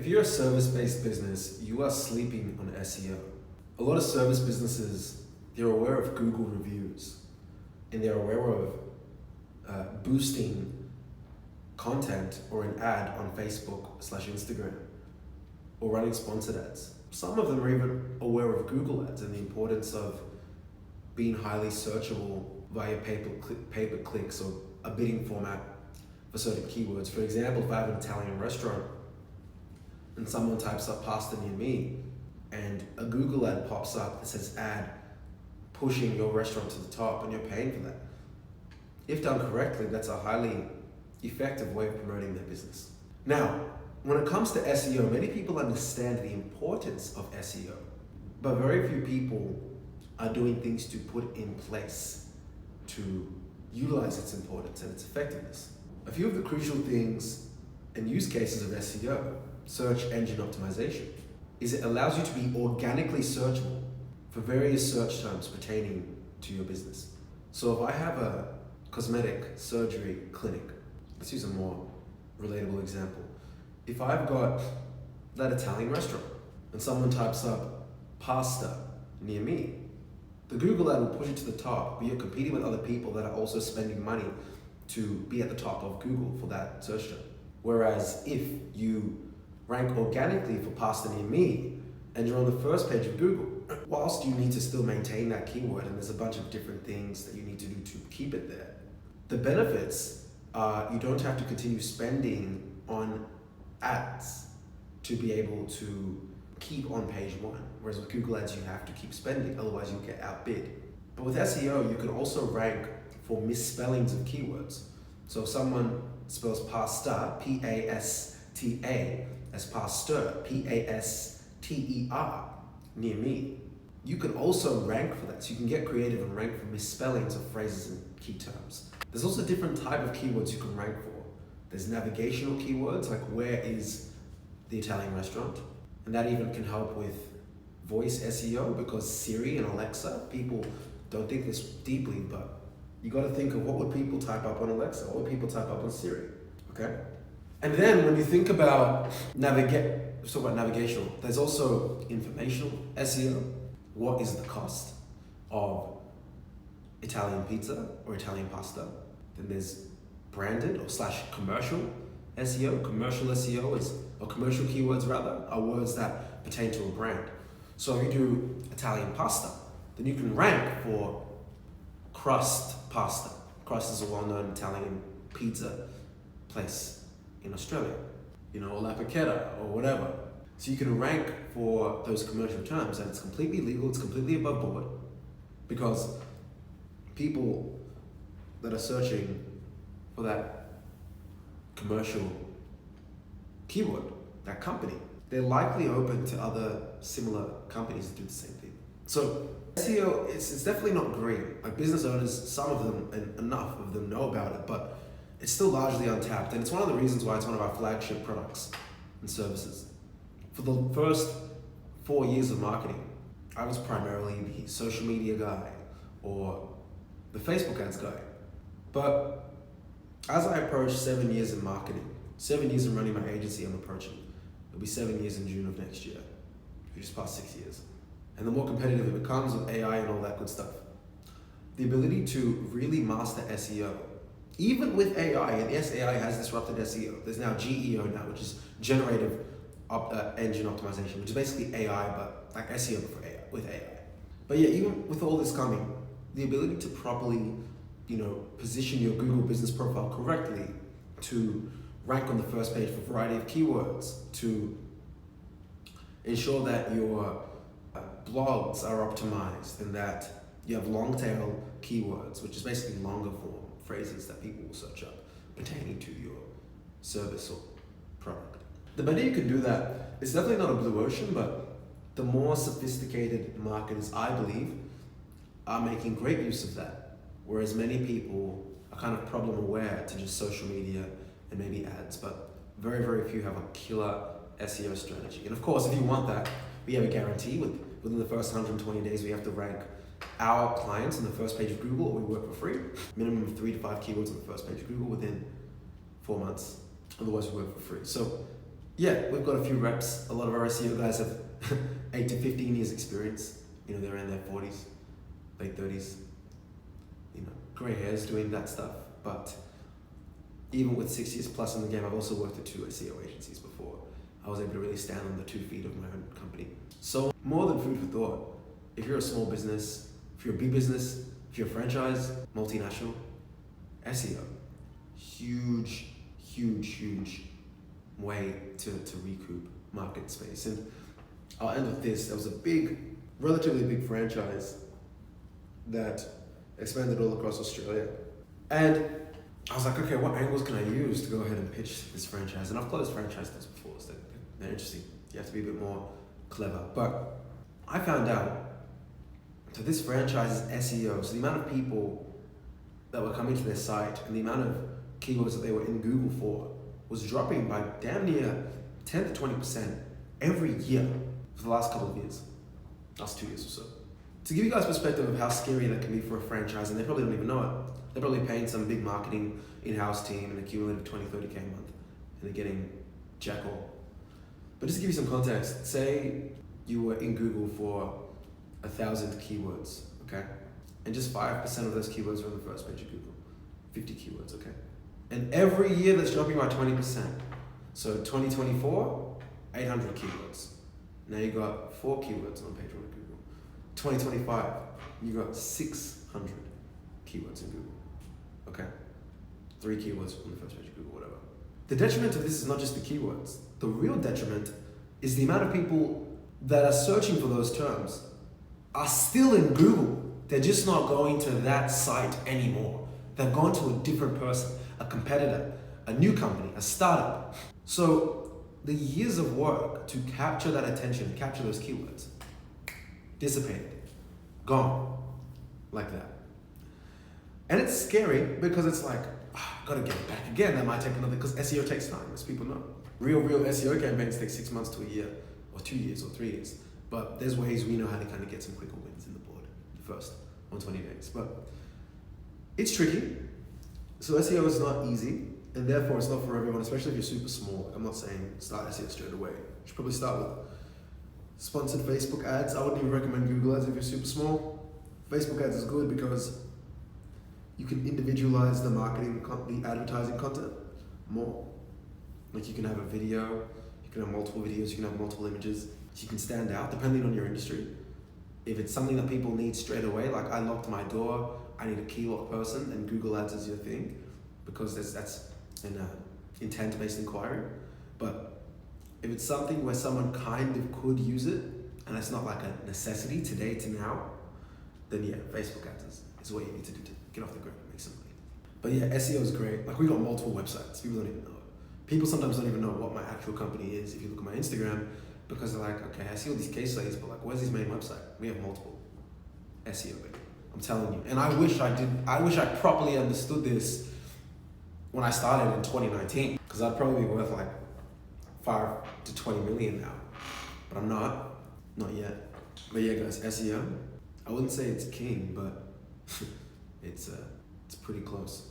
If you're a service-based business, you are sleeping on SEO. A lot of service businesses, they're aware of Google reviews and they're aware of boosting content or an ad on Facebook/Instagram or running sponsored ads. Some of them are even aware of Google ads and the importance of being highly searchable via pay-per-clicks or a bidding format for certain keywords. For example, if I have an Italian restaurant and someone types up pasta near me and a Google ad pops up that says ad pushing your restaurant to the top and you're paying for that, if done correctly, that's a highly effective way of promoting their business. Now, when it comes to SEO, many people understand the importance of SEO, but very few people are doing things to put in place to utilize its importance and its effectiveness. A few of the crucial things and use cases of SEO, search engine optimization, is it allows you to be organically searchable for various search terms pertaining to your business. So if I have a cosmetic surgery clinic, let's use a more relatable example. If I've got that Italian restaurant and someone types up pasta near me, the Google ad will push it to the top, but you're competing with other people that are also spending money to be at the top of Google for that search term. Whereas if you rank organically for pasta near me and you're on the first page of Google, whilst you need to still maintain that keyword and there's a bunch of different things that you need to do to keep it there, the benefits are you don't have to continue spending on ads to be able to keep on page one. Whereas with Google ads, you have to keep spending, otherwise you'll get outbid. But with SEO, you can also rank for misspellings of keywords. So if someone spells pasta, P-A-S-T-A, as pasteur, P-A-S-T-E-R, near me, you can also rank for that. So you can get creative and rank for misspellings of phrases and key terms. There's also different type of keywords you can rank for. There's navigational keywords, like where is the Italian restaurant? And that even can help with voice SEO, because Siri and Alexa, people don't think this deeply, but you got to think of what would people type up on Alexa, what would people type up on Siri, okay? And then when you think about let's talk about navigational, there's also informational SEO. What is the cost of Italian pizza or Italian pasta? Then there's branded or / commercial SEO. Commercial SEO or commercial keywords rather, are words that pertain to a brand. So if you do Italian pasta, then you can rank for crust pasta. Crust is a well-known Italian pizza place in Australia, or La Piquetta or whatever. So you can rank for those commercial terms, and it's completely legal, it's completely above board, because people that are searching for that commercial keyword, that company, they're likely open to other similar companies that do the same thing. So SEO, it's definitely not green. Like business owners, some of them, and enough of them know about it, but it's still largely untapped. And it's one of the reasons why it's one of our flagship products and services. For the first 4 years of marketing, I was primarily the social media guy or the Facebook ads guy. But as I approach 7 years in marketing, 7 years in running my agency, I'm approaching. It'll be 7 years in June of next year. We just passed 6 years. And the more competitive it becomes with AI and all that good stuff, the ability to really master SEO, even with AI, and yes, AI has disrupted SEO. There's now GEO now, which is generative engine optimization, which is basically AI, but like SEO with AI. But yeah, even with all this coming, the ability to properly, position your Google business profile correctly, to rank on the first page for a variety of keywords, to ensure that your blogs are optimized and that you have long tail keywords, which is basically longer form phrases that people will search up pertaining to your service or product. The better you can do that, it's definitely not a blue ocean, but the more sophisticated marketers, I believe, are making great use of that. Whereas many people are kind of problem aware to just social media and maybe ads, but very, very few have a killer SEO strategy. And of course, if you want that, we have a guarantee. Within the first 120 days, we have to rank our clients on the first page of Google, or we work for free. Minimum of 3 to 5 keywords on the first page of Google within 4 months. Otherwise, we work for free. So Yeah, we've got a few reps. A lot of our SEO guys have 8 to 15 years experience. You know, they're in their 40s, late 30s. You know, gray hairs doing that stuff. But even with 6 years plus in the game, I've also worked at 2 SEO agencies before. I was able to really stand on the 2 feet of my own company. So more than food for thought, if you're a small business, if you're a big business, if you're a franchise, multinational, SEO, huge way to recoup market space. And I'll end with this. There was a relatively big franchise that expanded all across Australia. And I was like, okay, what angles can I use to go ahead and pitch this franchise? And I've closed franchise deals before, so they're interesting. You have to be a bit more clever. But I found out that this franchise's SEO, so the amount of people that were coming to their site and the amount of keywords that they were in Google for was dropping by damn near 10 to 20% every year for the last couple of years, last 2 years or so. To give you guys perspective of how scary that can be for a franchise, and they probably don't even know it. They're probably paying some big marketing in-house team and accumulative 20, 30K a month, and they're getting jack all. But just to give you some context, say you were in Google for 1,000 keywords, okay? And just 5% of those keywords are on the first page of Google. 50 keywords, okay? And every year that's dropping by 20%. So 2024, 800 keywords. Now you got 4 keywords on page 1 of Google. 2025, you got 600 keywords in Google, okay? 3 keywords on the first page of Google, whatever. The detriment of this is not just the keywords. The real detriment is the amount of people that are searching for those terms are still in Google. They're just not going to that site anymore. They've gone to a different person, a competitor, a new company, a startup. So the years of work to capture that attention, capture those keywords, dissipated, gone, like that. And it's scary because it's like, gotta get it back again. That might take another, because SEO takes time, as people know. Real SEO campaigns take 6 months to a year, or 2 years, or 3 years. But there's ways we know how to kind of get some quicker wins in the board first, 120 days. But it's tricky. So SEO is not easy, and therefore it's not for everyone, especially if you're super small. I'm not saying start SEO straight away. You should probably start with sponsored Facebook ads. I wouldn't even recommend Google ads if you're super small. Facebook ads is good because you can individualize the marketing, the advertising content more. Like you can have a video, you can have multiple videos, you can have multiple images. You can stand out depending on your industry. If it's something that people need straight away, like I locked my door, I need a key lock person, and Google Ads is your thing, because that's an intent-based inquiry. But if it's something where someone kind of could use it, and it's not like a necessity today to now, then yeah, Facebook ads is what you need to do to get off the ground and make some money. But yeah, SEO is great. Like we got multiple websites. People don't even know it. People sometimes don't even know what my actual company is. If you look at my Instagram, because they're like, okay, I see all these case studies, but like, where's his main website? We have multiple. SEO, baby. I'm telling you. And I wish I properly understood this when I started in 2019, because I'd probably be worth like 5 to 20 million now. But I'm not yet. But yeah, guys, SEO, I wouldn't say it's king, but it's pretty close.